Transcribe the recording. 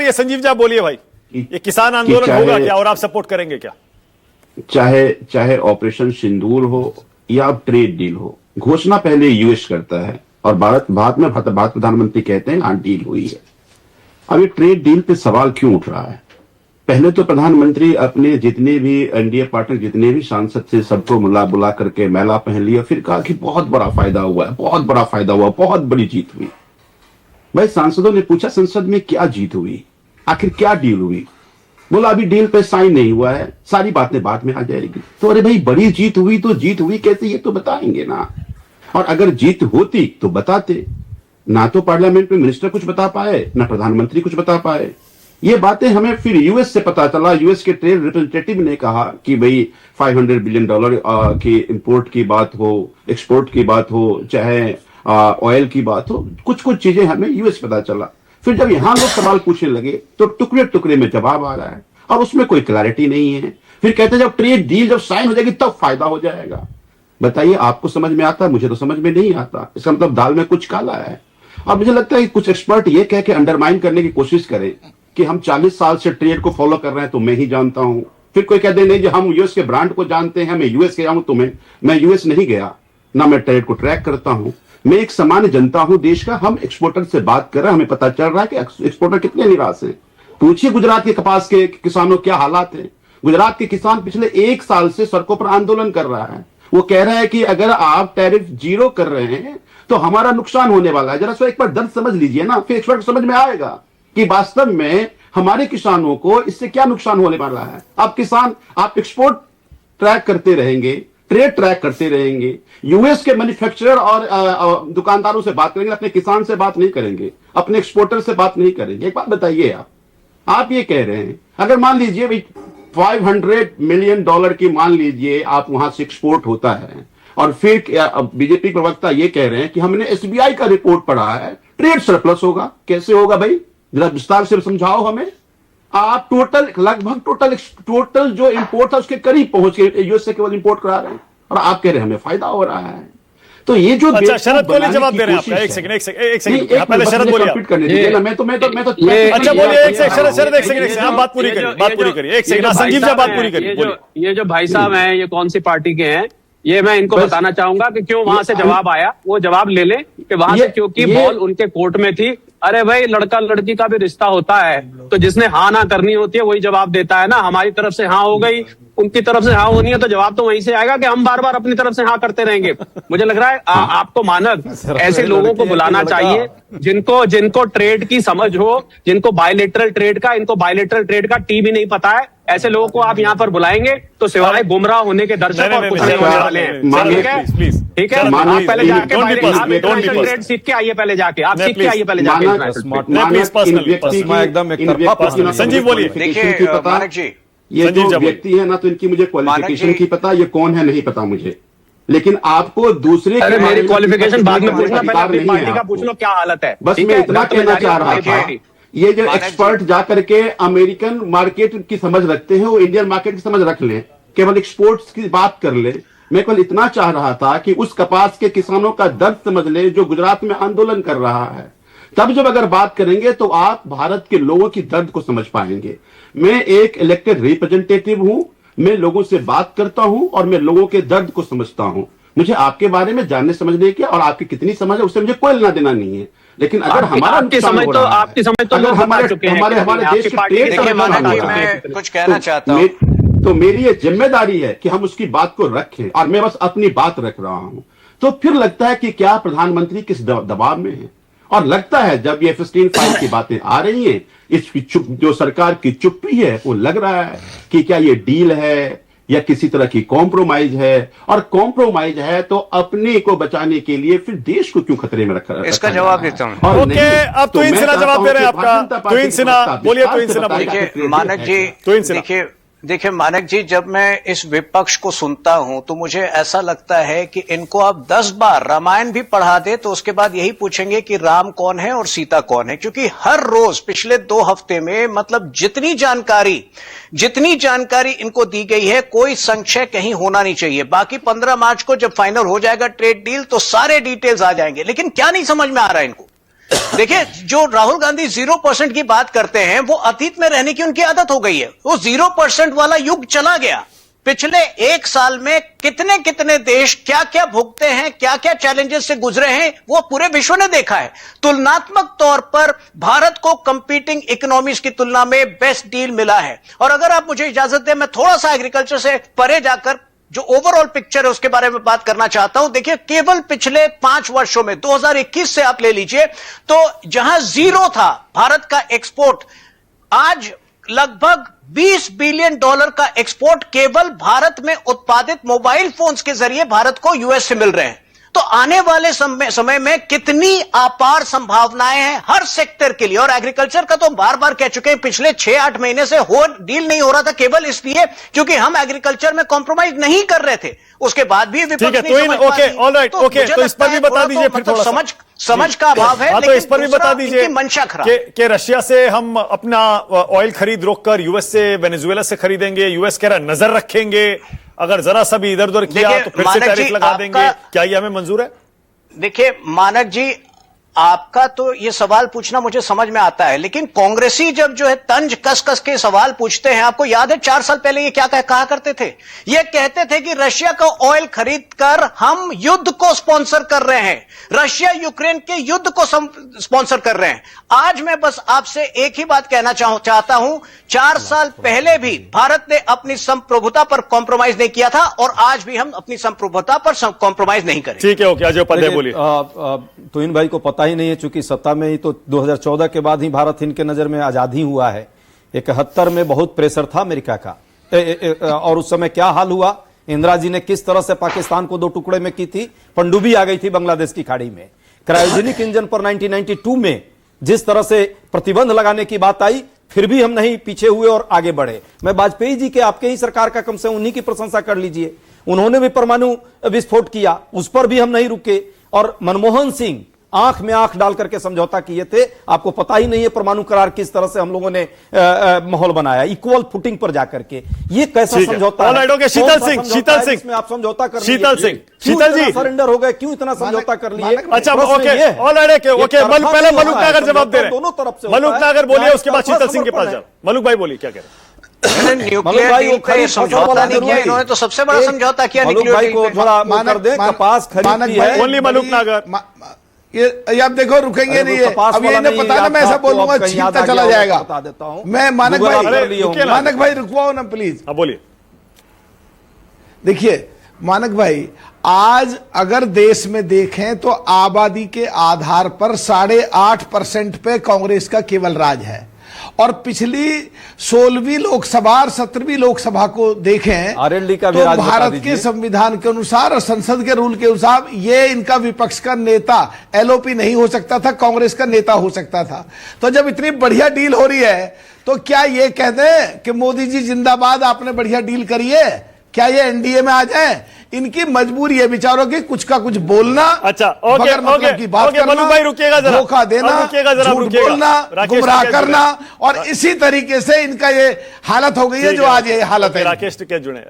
ये संजीव जी आप बोलिए भाई, ये किसान आंदोलन होगा क्या और आप सपोर्ट करेंगे क्या? चाहे ऑपरेशन सिंदूर हो या ट्रेड डील हो, घोषणा पहले यूएस करता है और भारत प्रधानमंत्री कहते हैं हाँ डील हुई है। अब ये ट्रेड डील पे सवाल क्यों उठ रहा है? पहले तो प्रधानमंत्री अपने जितने भी एनडीए पार्टनर जितने भी सांसद थे सबको बुला करके मेला पहन लिया, फिर कहा कि बहुत बड़ा फायदा हुआ है, बहुत बड़ा फायदा हुआ, बहुत बड़ी जीत हुई। भाई सांसदों ने पूछा संसद में क्या जीत हुई, आखिर क्या डील हुई? बोला अभी डील पे साइन नहीं हुआ है, सारी बातें बाद में आ जाएगी। तो अरे भाई बड़ी जीत हुई तो जीत हुई कैसे, ये तो बताएंगे ना। और अगर जीत होती तो बताते। ना तो पार्लियामेंट में मिनिस्टर कुछ बता पाए, ना प्रधानमंत्री कुछ बता पाए। ये बातें हमें फिर यूएस से पता चला। यूएस के ट्रेड रिप्रेजेंटेटिव ने कहा कि भाई $500 बिलियन की इंपोर्ट की बात हो, एक्सपोर्ट की बात हो, चाहे ऑयल की बात हो, कुछ कुछ चीजें हमें यूएस पता चला। फिर जब यहां लोग सवाल पूछने लगे तो टुकड़े टुकड़े में जवाब आ रहा है और उसमें कोई क्लैरिटी नहीं है। फिर कहते हैं जब ट्रेड डील जब साइन हो जाएगी तब फायदा हो जाएगा। बताइए आपको समझ में आता? मुझे तो समझ में नहीं आता। इसका मतलब दाल में कुछ काला है। और मुझे लगता है कि कुछ एक्सपर्ट ये कह के अंडरमाइन करने की कोशिश करें कि हम 40 साल से ट्रेड को फॉलो कर रहे हैं तो मैं ही जानता हूं। फिर कोई कह दे नहीं जो हम यूएस के ब्रांड को जानते हैं, मैं यूएस गया हूं तो मैं यूएस नहीं गया, ना मैं ट्रेड को ट्रैक करता हूं। मैं एक सामान्य जनता हूं देश का। हम एक्सपोर्टर से बात कर रहे हैं, हमें पता चल रहा है कि एक्सपोर्टर कितने निराश हैं। पूछिए गुजरात के कपास के किसानों क्या हालात हैं। गुजरात के किसान पिछले 1 साल से सड़कों पर आंदोलन कर रहा है। वो कह रहा है कि अगर आप टैरिफ 0 कर रहे हैं तो हमारा नुकसान होने वाला है। जरा सो एक बार दर्द समझ लीजिए ना, फिर एक्सपर्ट समझ में आएगा कि वास्तव में हमारे किसानों को इससे क्या नुकसान होने वाला है। आप एक्सपोर्ट ट्रैक करते रहेंगे, ट्रेड ट्रैक करते रहेंगे, यूएस के मैन्युफैक्चरर और दुकानदारों से बात करेंगे, अपने किसान से बात नहीं करेंगे, अपने एक्सपोर्टर से बात नहीं करेंगे। एक बात बताइए, आप ये कह रहे हैं अगर मान लीजिए भाई $500 मिलियन की मान लीजिए आप वहां से एक्सपोर्ट होता है और फिर बीजेपी प्रवक्ता ये कह रहे हैं कि हमने एसबीआई का रिपोर्ट पढ़ा है, ट्रेड सरप्लस होगा। कैसे होगा भाई, जरा विस्तार से समझाओ हमें। आप लगभग टोटल जो इंपोर्ट था उसके करीब पहुंच के यूएस से केवल इंपोर्ट करा रहे हैं और आप कह रहे हैं हमें फायदा हो रहा है। तो ये जो अच्छा शरद बोलिए जवाब दे रहे हैं आपका। एक सेकंड पहले शरद बोलिए मैं तो अच्छा बोलिए एक सेकंड शरद एक सेकंड आप बात पूरी करिए एक सेकंड संजीव जी बात पूरी करिए। ये जो भाई साहब हैं ये कौन सी पार्टी के हैं, ये मैं इनको बताना चाहूंगा कि क्यों वहां से जवाब आया। वो जवाब ले लें कि वहां से क्योंकि बॉल उनके कोर्ट में थी। अरे भाई लड़का लड़की का भी रिश्ता होता है तो जिसने हाँ ना करनी होती है वही जवाब देता है ना। हमारी तरफ से हाँ हो गई, उनकी तरफ से हाँ होनी है तो जवाब तो वहीं से आएगा कि हम बार बार अपनी तरफ से हाँ करते रहेंगे। मुझे लग रहा है आपको मानक ऐसे लोगों को बुलाना चाहिए जिनको ट्रेड की समझ हो, जिनको बायलेटरल ट्रेड का, इनको बायलेटरल ट्रेड का टी भी नहीं पता है। ऐसे लोगों को आप यहाँ पर बुलाएंगे तो सिवाय गुमराह होने के दर्शक और कुछ नहीं होने वाले हैं। ठीक है, ठीक है। आप पहले जाके ट्रेड सीख के आइए, पहले जाके आप सीख के आइए, पहले जाके। संजीव बोलिए। देखिए मानक जी, ये जो व्यक्ति है ना तो इनकी मुझे क्वालिफिकेशन की पता, ये कौन है नहीं पता मुझे, लेकिन आपको दूसरे अरे मेरी क्वालिफिकेशन बाद में पूछना, पहले अपनी पार्टी का पूछ लो क्या हालत है। बस मैं इतना कहना चाह रहा था, ये जो एक्सपर्ट जाकर के अमेरिकन मार्केट की समझ रखते हैं वो इंडियन मार्केट की समझ रख लें, केवल एक्सपोर्ट्स की बात कर ले। मैं केवल इतना चाह रहा था कि उस कपास के किसानों का दर्द समझ ले जो गुजरात में आंदोलन कर रहा है। तब जब अगर बात करेंगे तो आप भारत के लोगों की दर्द को समझ पाएंगे। मैं एक इलेक्टेड रिप्रेजेंटेटिव हूं, मैं लोगों से बात करता हूं और मैं लोगों के दर्द को समझता हूं। मुझे आपके बारे में जानने समझने की और आपकी कितनी समझ है उससे मुझे कोई लेना देना नहीं है। लेकिन अगर हमारा आपकी समझ तो अगर हमारे देश के कुछ कहना चाहता हूं तो मेरी ये जिम्मेदारी है कि हम उसकी बात को रखें और मैं बस अपनी बात रख रहा हूं। तो फिर लगता है कि क्या प्रधानमंत्री किस दबाव में है, और लगता है जब ये F-15 की बातें आ रही हैं, इसकी जो सरकार की चुप्पी है वो लग रहा है कि क्या ये डील है या किसी तरह की कॉम्प्रोमाइज है। और कॉम्प्रोमाइज है तो अपने को बचाने के लिए फिर देश को क्यों खतरे में रखा? इसका जवाब देता हूं। ओके, अब तुहिन सिन्हा जवाब दे रहे हैं आपका। तुहिन सिन्हा बोलिए। तुहिन सिन्हा देखिए मानक जी, देखिए मानक जी, जब मैं इस विपक्ष को सुनता हूं तो मुझे ऐसा लगता है कि इनको आप 10 बार रामायण भी पढ़ा दे तो उसके बाद यही पूछेंगे कि राम कौन है और सीता कौन है। क्योंकि हर रोज पिछले 2 हफ्ते में मतलब जितनी जानकारी इनको दी गई है, कोई संशय कहीं होना नहीं चाहिए। बाकी 15 मार्च को जब फाइनल हो जाएगा ट्रेड डील तो सारे डिटेल्स आ जाएंगे। लेकिन क्या नहीं समझ में आ रहा है इनको देखिए, जो राहुल गांधी 0% की बात करते हैं, वो अतीत में रहने की उनकी आदत हो गई है। वो 0% वाला युग चला गया। पिछले एक साल में कितने कितने देश क्या क्या भुगते हैं, क्या क्या चैलेंजेस से गुजरे हैं, वो पूरे विश्व ने देखा है। तुलनात्मक तौर पर भारत को कंपीटिंग इकोनॉमीज की तुलना में बेस्ट डील मिला है। और अगर आप मुझे इजाजत दें, मैं थोड़ा सा एग्रीकल्चर से परे जाकर जो ओवरऑल पिक्चर है उसके बारे में बात करना चाहता हूं। देखिए, केवल पिछले 5 वर्षों में 2021 से आप ले लीजिए, तो जहां जीरो था भारत का एक्सपोर्ट, आज लगभग $20 बिलियन का एक्सपोर्ट केवल भारत में उत्पादित मोबाइल फोन्स के जरिए भारत को यूएस से मिल रहे हैं। तो आने वाले समय में कितनी अपार संभावनाएं हैं हर सेक्टर के लिए। और एग्रीकल्चर का तो बार बार कह चुके हैं, पिछले 6-8 महीने से डील नहीं हो रहा था, केवल इसलिए क्योंकि हम एग्रीकल्चर में कॉम्प्रोमाइज नहीं कर रहे थे। उसके बाद भी विपक्ष नहीं समझ पाती। तो इस पर भी बता दीजिए फिर थोड़ा समझ का अभाव है। तो इस पर भी बता दीजिए मंशा खराब कि रशिया से हम अपना ऑयल खरीद रोककर यूएस से, वेनेजुएला से खरीदेंगे। यूएस कह रहा नजर रखेंगे, अगर जरा सा भी इधर उधर किया तो फिर से टैरिफ लगा देंगे। क्या ये हमें मंजूर है? देखिए मानक जी, आपका तो ये सवाल पूछना मुझे समझ में आता है, लेकिन कांग्रेसी जब जो है तंज कस कस के सवाल पूछते हैं, आपको याद है 4 साल पहले ये क्या कहा करते थे? ये कहते थे कि रशिया का ऑयल खरीद कर हम युद्ध को स्पॉन्सर कर रहे हैं, रशिया यूक्रेन के युद्ध को स्पॉन्सर कर रहे हैं। आज मैं बस आपसे एक ही बात कहना चाहता हूं, 4 साल पहले भी भारत ने अपनी संप्रभुता पर कॉम्प्रोमाइज नहीं किया था, और आज भी हम अपनी संप्रभुता पर कॉम्प्रोमाइज नहीं करें। ठीक है, ओके, अजय उपाध्याय बोलिए। तुहिन भाई को पता ही नहीं है, चूंकि सत्ता में ही तो 2014 के बाद ही भारत इनके नजर में आजादी हुआ है। 71 में बहुत प्रेशर था अमेरिका का, और उस समय क्या हाल हुआ, इंदिरा जी ने किस तरह से पाकिस्तान को 2 टुकड़े में की थी, पनडुब्बी आ गई थी बांग्लादेश की खाड़ी में। क्रायोजेनिक इंजन पर 1992 में जिस तरह से प्रतिबंध लगाने की बात आई, फिर भी हम नहीं पीछे हुए और आगे बढ़े। मैं वाजपेयी जी के, आपके ही सरकार का कम से उन्हीं की प्रशंसा कर लीजिए, उन्होंने भी परमाणु विस्फोट किया, उस पर भी हम नहीं रुके। और मनमोहन सिंह आंख में आंख डाल करके समझौता किए थे। आपको पता ही नहीं है परमाणु करार किस तरह से हम लोगों ने माहौल बनाया, इक्वल फुटिंग पर जाकर के। ये कैसा समझौता है? शीतल सिंह, आप समझौता कर शीतल जी सरेंडर हो गए, क्यों इतना समझौता कर लिए? अच्छा, ओके, पहले मलूक नागर जवाब दे रहे हैं, दोनों तरफ से। मलूक नागर बोलिए, उसके बाद शीतल सिंह के पास जाओ। मलूक भाई बोलिए, क्या कह रहे हैं? न्यूक्लियर डील का समझौता नहीं किया, इन्होंने तो सबसे बड़ा समझौता किया न्यूक्लियर डील पे। थोड़ा दे, कपास खरीदी है ओनली मलूक नागर। ये आप देखो, रुकेंगे नहीं है। अब ये इन्हें पता ना, मैं ऐसा बोलूंगा छीनता चला जाएगा। बता देता हूं मैं मानक भाई रुकवाओ ना प्लीज। बोलिए। देखिए मानक भाई, आज अगर देश में देखें तो आबादी के आधार पर 8.5% पे कांग्रेस का केवल राज है, और पिछली 16वीं लोकसभा और 17वीं लोकसभा को देखें आरएलडी का भी तो राज बता भारत दीजिए। के संविधान के अनुसार और संसद के रूल के अनुसार ये इनका विपक्ष का नेता एलओपी नहीं हो सकता था, कांग्रेस का नेता हो सकता था। तो जब इतनी बढ़िया डील हो रही है, तो क्या ये कह दें कि मोदी जी जिंदाबाद, आपने बढ़िया डील करी है? क्या ये एनडीए में आ जाए? इनकी मजबूरी है बेचारों की, कुछ का कुछ बोलना, अच्छा, ओके, मतलब की बात करना, मलूक भाई रुकिएगा जरा, धोखा देना, झूठ बोलना, गुमराह करना, और इसी तरीके से इनका ये हालत हो गई है जो आज ये हालत है। राकेश टिकैत जुड़े।